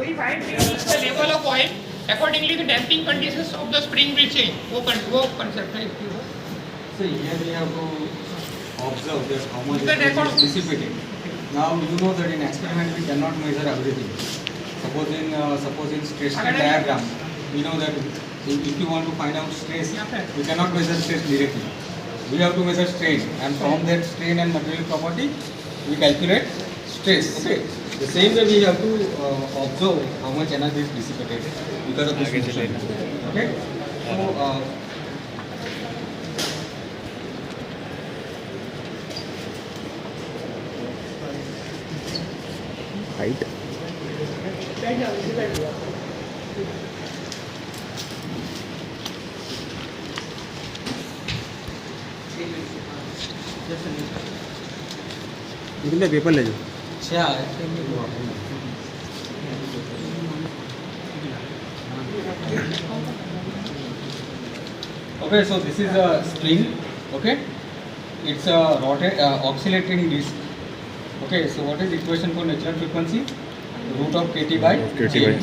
So if I reduce the level of oil, accordingly the damping conditions of the spring will change. वो concept है इसकी वो. So here we have to observe that how much The record is dissipated. Now you know that in experiment we cannot measure everything. Suppose in stress strain diagram, we know that if you want to find out stress, we cannot measure stress directly. We have to measure strain, and from that strain and material property, we calculate stress. Okay. The same way we have to observe how much energy is dissipated because of this motion. Okay. So. Height. निकले paper ले जाओ. Okay, so this is a spring. Okay, it's a oscillating disc. Okay, so what is equation for natural frequency? Root of kt by j,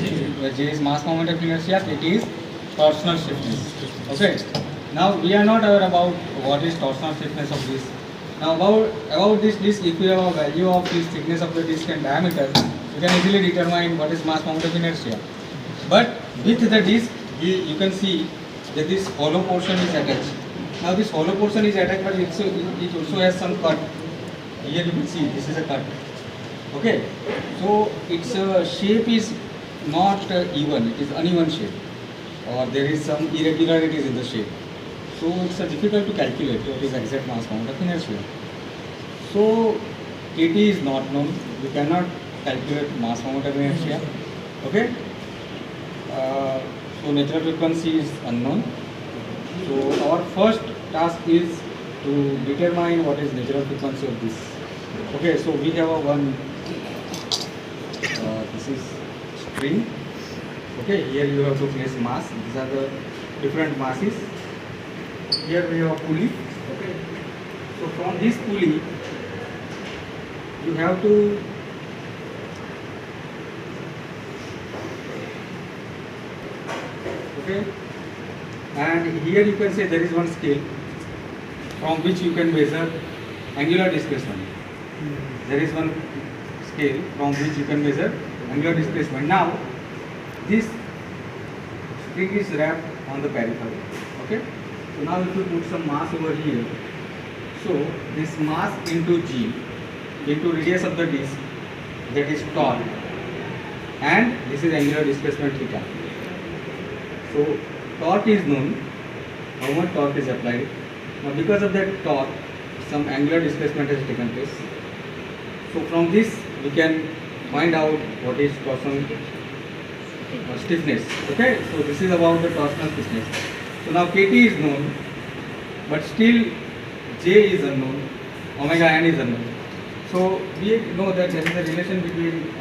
where j is mass moment of inertia, kt is torsional stiffness. Okay, now we are not aware about what is torsional stiffness of this. Now about this disc, if you have a value of this thickness of the disc and diameter, you can easily determine what is mass moment of inertia. But with the disc, you can see that this hollow portion is attached. Now this hollow portion is attached, but it also has some cut. Here you can see this is a cut. Okay, so its shape is not even; it is uneven shape, or there is some irregularities in the shape. So it's difficult to calculate what is exact mass moment of inertia. So kt is not known. We cannot calculate mass moment of inertia. Okay. So natural frequency is unknown. So our first task is to determine what is natural frequency of this. Okay, so we have a one. This is spring. Okay, here you have to place mass. These are the different masses. Here we have a pulley. Okay, so from this pulley, you have to and here you can say there is one scale from which you can measure angular displacement. There is one scale from which you can measure angular displacement. Now this spring is wrapped on the periphery. Okay, so now if you put some mass over here, so this mass into g into radius of the disc, that is torque, and this is angular displacement theta. So torque is known, how much torque is applied. Now because of that torque, some angular displacement has taken place. So from this we can find out what is torsional stiffness. Okay, so this is about the torsional stiffness. So now kt is known, but still j is unknown, omega n is unknown. So we know that there is a relation between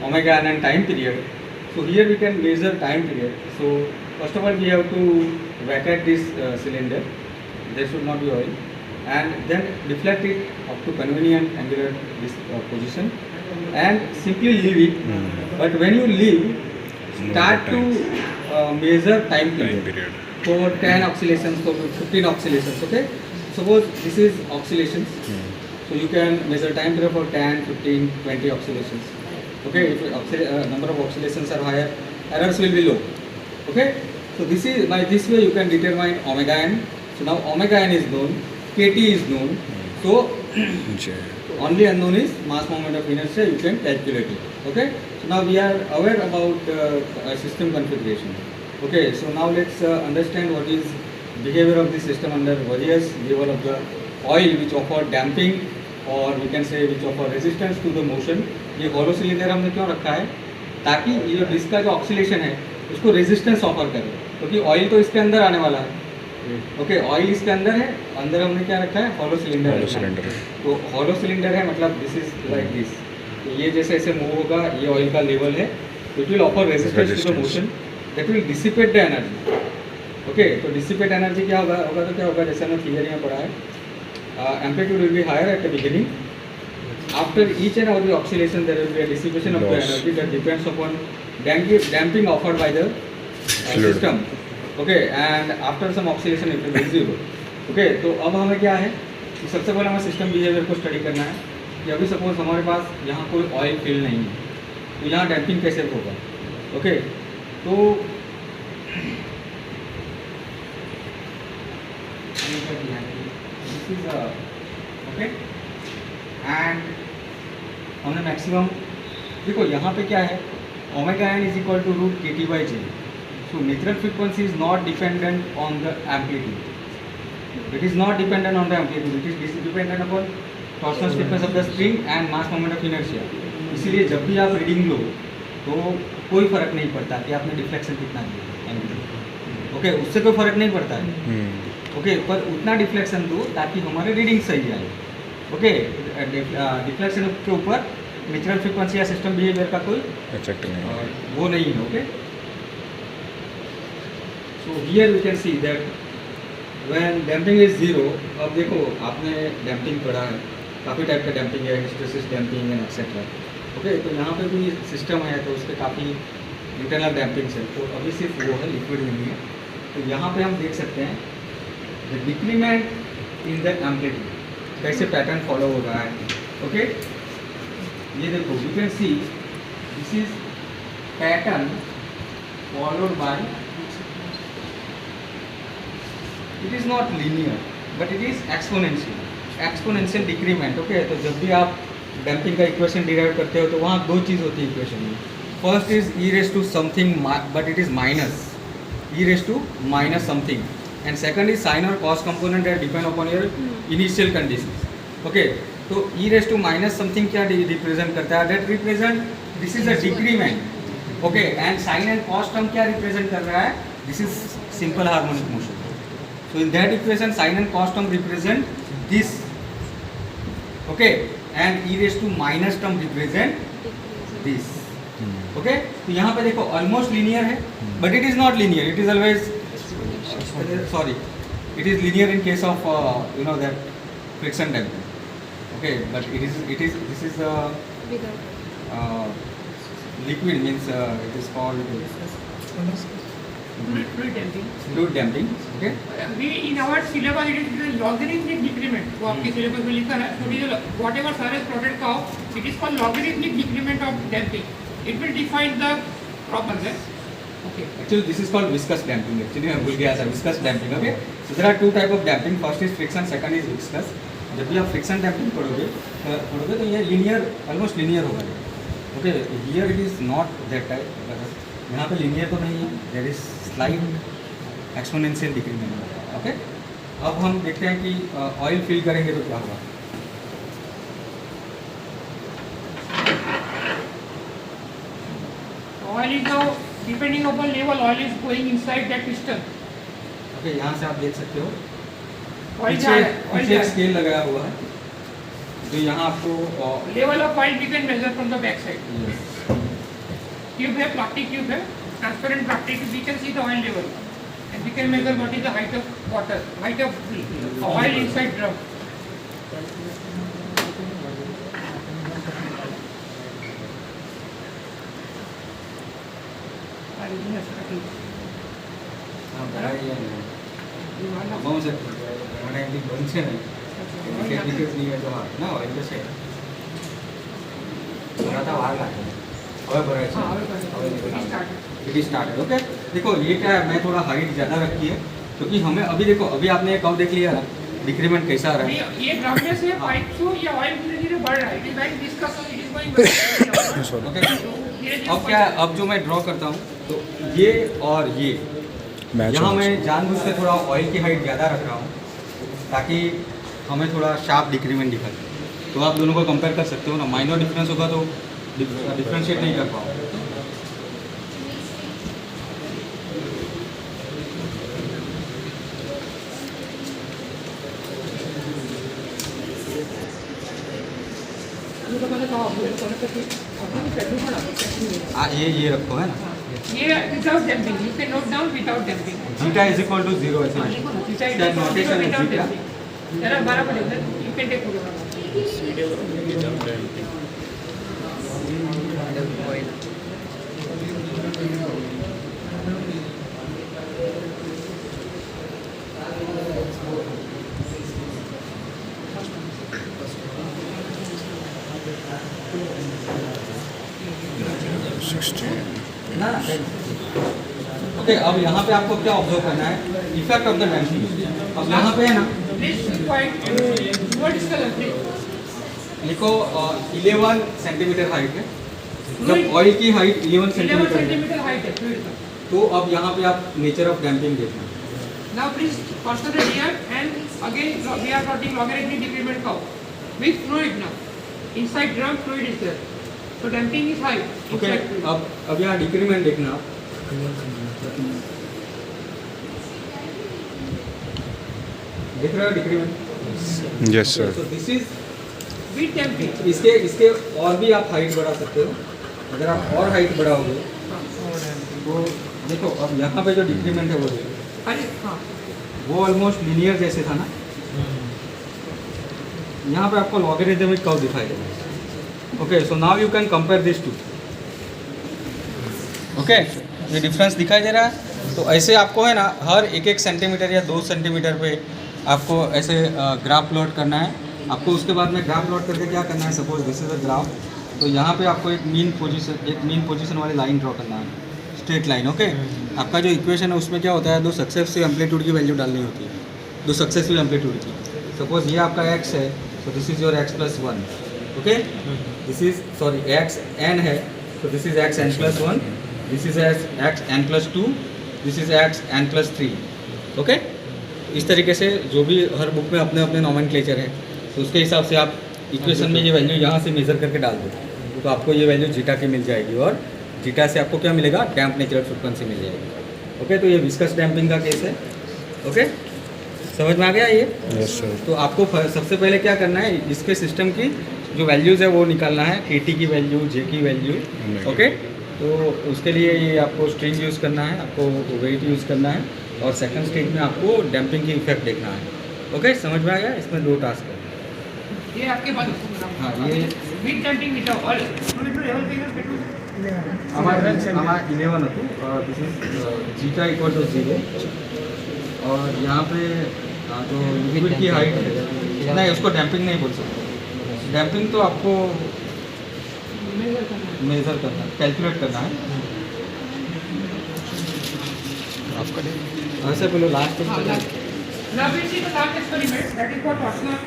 omega n and time period. So here we can measure time period. So first of all we have to vacate this cylinder. There should not be oil, and then deflect it up to convenient angular position and simply leave it. But when you leave, start to measure time period for 10 oscillations, for 15 oscillations. Okay, suppose this is oscillations. So you can measure time period for 10, 15, 20 oscillations. Okay, if number of oscillations are higher, errors will be low. Okay, so this is by this way you can determine omega n. So now omega n is known, kt is known. So only unknown is mass moment of inertia. You can calculate it. Okay, so now we are aware about system configuration. Okay, so now let's understand what is behavior of this system under various level of the oil which offer damping, or we can say which offer resistance to the motion. ये hollow cylinder हमने क्यों रखा है, ताकि ये जो disc का जो ऑक्सीलेशन है उसको रेजिस्टेंस ऑफर करे, क्योंकि ऑयल तो इसके अंदर आने वाला है. ओके, ऑयल इसके अंदर है, अंदर हमने क्या रखा है, हॉलो सिलेंडर. तो हॉलो सिलेंडर है मतलब दिस इज लाइक दिस. ये जैसे ऐसे मूव होगा, ये ऑयल का लेवल है, it will offer resistance to the motion, that will dissipate the energy. Okay, तो डिसिपेट एनर्जी क्या होगा तो क्या होगा, जैसे हमने थियरी में पढ़ा है, amplitude will be higher at the beginning after each and every oscillation there will be a dissipation of the Loss. energy that depends upon damping offered by the Fluid. system. Okay, and after some oscillation it will be zero. Okay, तो अब हमें क्या है कि सबसे पहले हमें system behaviour को स्टडी करना है कि अभी सपोज हमारे पास यहाँ कोई ऑयल फील्ड नहीं है तो यहाँ डैम्पिंग कैसे होगा. ओके, तो दिस इज ओके एंड हमने मैक्सिमम देखो यहाँ पे क्या है omega n is equal to root k t by j. So natural frequency is not dependent on the amplitude. It is not dependent on the amplitude. It is dependent upon torsional stiffness of the spring and mass moment of inertia. इसीलिए जब भी आप reading लो तो कोई फर्क नहीं पड़ता कि आपने डिफ्लेक्शन कितना दिया. ओके, उससे कोई फर्क नहीं पड़ता है. ओके, पर उतना डिफ्लेक्शन दो ताकि हमारे रीडिंग सही आए. ओके, डिफ्लेक्शन के ऊपर नेचुरल फ्रीक्वेंसी या सिस्टम बिहेवियर का कोई इफेक्ट नहीं है. वो नहीं है. Okay, so here we can see that when damping is zero. अब देखो आपने damping पढ़ा है, काफ़ी टाइप का damping है, hysteresis damping and etcetera. Okay, तो यहाँ पे भी सिस्टम है तो उसके काफ़ी इंटरनल dampings है. तो अभी सिर्फ वो है, लिक्विड नहीं है. तो यहाँ पे हम देख सकते हैं the decrement in the amplitude कैसे पैटर्न फॉलो हो रहा है. ओके, ये देखो you can see this is pattern followed by. It is not linear, but it is exponential. Exponential decrement. Okay, तो जब भी आप डैम्पिंग का इक्वेशन डिराइव करते हो तो वहाँ दो चीज़ होती है इक्वेशन में. First is e raise to something but it is minus e raise to minus something and second is sine और cos component that depend upon your initial conditions. Okay, तो e raise to minus something क्या represent करता है? That represent this is a decrement. Okay, and sine and cos term क्या represent कर रहा है? This is simple harmonic motion. So in that equation sin and cos term represent this. Okay, and e raised to minus term represent this. Okay, तो यहाँ पे देखो almost linear है, but it is not linear. It is always sorry, it is linear in case of you know that friction damping. Okay, but this is liquid means it is called fluid damping. fluid damping. Okay. We in our syllabus it is logarithmic decrement. वो आपके syllabus में लिखा है. So it is whatever sir has plotted curve, it is called logarithmic decrement of damping. It will define the problem there. Okay. Actually, this is called viscous damping. Actually, मैं भूल गया था viscous damping. Okay. So there are two type of damping. First is friction, second is viscous. जब भी आप friction damping पढ़ोगे तो ये linear, almost linear होगा. Okay. Here it is not that type. यहाँ पे linear तो नहीं है. There is slight exponential decrement. Okay. अब हम देखते हैं कि ऑयल फिल करेंगे तो क्या होगा. Oil is now depending upon level. Oil is going inside that piston. Okay, यहाँ से आप देख सकते हो Oil जा रहा है. Oil पीछे जा एक रहा स्केल लगाया हुआ है तो यहाँ आपको है. Level of oil we can measure from the back side. yes. Tube है, plastic tube है, transparent plastic tube. We can see the oil level, and we can measure what is the height of water, height of oil inside drum. हाँ, बड़ा બહુ છે મને એમની બંધ છે ને કેમિકલ્સ નહીં હોય તો હા ના હોય તો છે ભરાતા વાર લાગે હવે ભરાય છે इट इज स्टार्टेड. ओके, देखो ये क्या है, मैं थोड़ा हाइट ज़्यादा रखी है क्योंकि हमें अभी देखो अभी आपने कब देख लिया ना डिक्रीमेंट कैसा आ रहा है. ये ड्रम में से पाइप थ्रू या ऑयल धीरे-धीरे बढ़ रहा है. It is like discuss, it is going. Okay, अब क्या है, अब जो मैं ड्रॉ करता हूँ तो ये और ये मैच यहाँ होना मैं चाहिए. जानबूझ के थोड़ा ऑयल की हाइट ज़्यादा रख रहा हूँ ताकि हमें थोड़ा शार्प डिक्रीमेंट दिखाए. तो आप दोनों को कंपेयर कर सकते हो ना. माइनर डिफरेंस होगा तो डिफ्रेंशिएट नहीं कर पाओ. ये रखो है ना. ये without damping. You can note down without damping. Zeta is equal to 0 ऐसे Theta is नोटेशन without है zeta. damping. There are 12 you can take okay, अब यहाँ पे आपको क्या ऑब्जर्व करना है, इफेक्ट ऑफ द डैम्पिंग। अब यहाँ पे है ना, Please point. What is color, please? लिखो 11 सेंटीमीटर हाइट है। जब ऑयल की हाइट 11 11 सेंटीमीटर है centimeter height है fluid का. तो अब यहाँ पे आप नेचर ऑफ डैम्पिंग देखना। Now please concentrate here and again we are plotting logarithmic decrement curve with fluid now. Inside drum fluid is there. So damping is high okay, inside fluid. अब यहाँ decrement देखना। देख रहे हो decrement? Yes sir. तो this is, With damping. इसके और भी आप हाइट बढ़ा सकते हो। अगर आप और हाइट बढ़ाओगे तो देखो, अब यहाँ पे जो डिक्रीमेंट है वो देखो, अरे हाँ. वो ऑलमोस्ट लीनियर जैसे था ना, यहाँ पे आपको लॉगरिथमिक कर्व दिखाई देगा। Okay, so now you can compare this to. Okay, ये डिफरेंस दिखाई दे रहा है। तो ऐसे आपको है ना हर 1-1 सेंटीमीटर या 2 सेंटीमीटर पे आपको ऐसे ग्राफ प्लॉट करना है। आपको उसके बाद में ग्राफ प्लॉट करके क्या करना है, suppose this is a graph, तो यहाँ पे आपको एक मीन पोजीशन वाली लाइन ड्रॉ करना है, स्ट्रेट लाइन। ओके, आपका जो इक्वेशन है उसमें क्या होता है, दो सक्सेसिव एम्पलीट्यूड की वैल्यू डालनी होती है, दो सक्सेसिव एम्पलीट्यूड की। सपोज ये आपका x है, तो this is your x+1। Okay, this is sorry x n है, तो this is x n+1, this is x n+2, this is x n+3। Okay, इस तरीके से जो भी हर बुक में अपने अपने नॉमेनक्लेचर है, तो उसके हिसाब से आप इक्वेशन में ये वैल्यू यहाँ से मेज़र करके डाल दो, तो आपको ये वैल्यू जीटा की मिल जाएगी, और जीटा से आपको क्या मिलेगा, डैम्प नेचुरल फ्रीक्वेंसी मिल जाएगी। ओके, तो ये विस्कस डैम्पिंग का केस है। ओके, समझ में आ गया ये? Yes sir. तो आपको सबसे पहले क्या करना है, इसके सिस्टम की जो वैल्यूज़ है वो निकालना है, KT की वैल्यू, J की वैल्यू। ओके, तो उसके लिए ये आपको स्ट्रिंग यूज़ करना है, आपको वेट यूज़ करना है, और सेकंड स्टेज में आपको डैम्पिंग की इफेक्ट देखना है। ओके, समझ में आ गया? इसमें 2 टास्क है। ये आपके बाद हाँ, ये with damping without all fluid to level figure between. हमारा 11 હતું, this is zeta equal to 0, और यहाँ पे जो लिक्विड की हाइट है, नहीं उसको डैम्पिंग नहीं बोल सकते, डैम्पिंग तो आपको मेज़र करना है, कैलकुलेट करना है। ऐसे बोलो last Now we see the last experiment, that is for Torsional.